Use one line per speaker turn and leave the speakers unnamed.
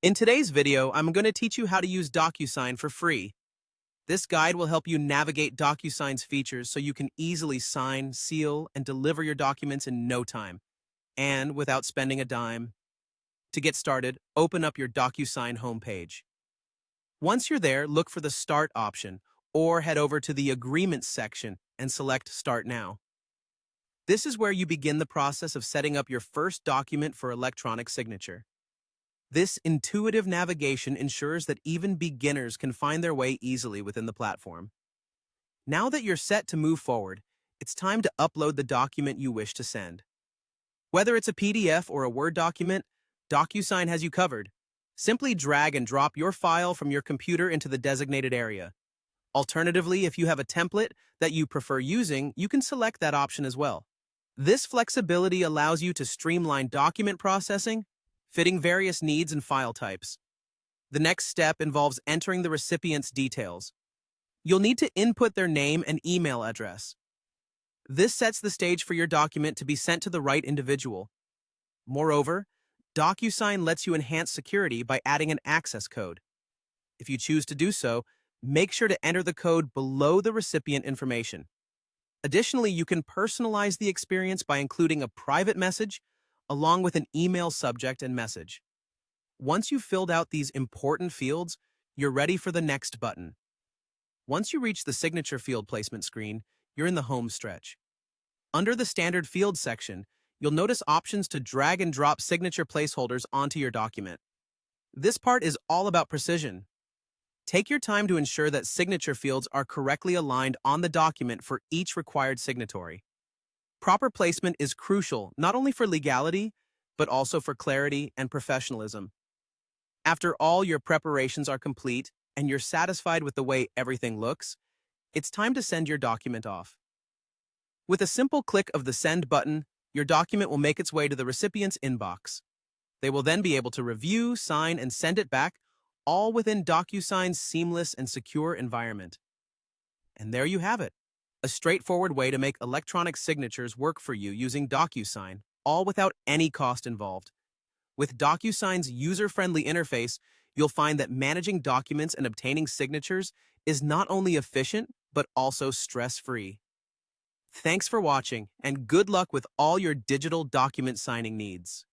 In today's video, I'm going to teach you how to use DocuSign for free. This guide will help you navigate DocuSign's features so you can easily sign, seal, and deliver your documents in no time, and without spending a dime. To get started, open up your DocuSign homepage. Once you're there, look for the Start option, or head over to the Agreements section and select Start Now. This is where you begin the process of setting up your first document for electronic signature. This intuitive navigation ensures that even beginners can find their way easily within the platform. Now that you're set to move forward, it's time to upload the document you wish to send. Whether it's a PDF or a Word document, DocuSign has you covered. Simply drag and drop your file from your computer into the designated area. Alternatively, if you have a template that you prefer using, you can select that option as well. This flexibility allows you to streamline document processing, fitting various needs and file types. The next step involves entering the recipient's details. You'll need to input their name and email address. This sets the stage for your document to be sent to the right individual. Moreover, DocuSign lets you enhance security by adding an access code. If you choose to do so, make sure to enter the code below the recipient information. Additionally, you can personalize the experience by including a private message along with an email subject and message. Once you've filled out these important fields, you're ready for the next button. Once you reach the signature field placement screen, you're in the home stretch. Under the standard field section, you'll notice options to drag and drop signature placeholders onto your document. This part is all about precision. Take your time to ensure that signature fields are correctly aligned on the document for each required signatory. Proper placement is crucial not only for legality, but also for clarity and professionalism. After all your preparations are complete and you're satisfied with the way everything looks, it's time to send your document off. With a simple click of the Send button, your document will make its way to the recipient's inbox. They will then be able to review, sign, and send it back, all within DocuSign's seamless and secure environment. And there you have it. A straightforward way to make electronic signatures work for you using DocuSign, all without any cost involved. With DocuSign's user-friendly interface, you'll find that managing documents and obtaining signatures is not only efficient, but also stress-free. Thanks for watching, and good luck with all your digital document signing needs.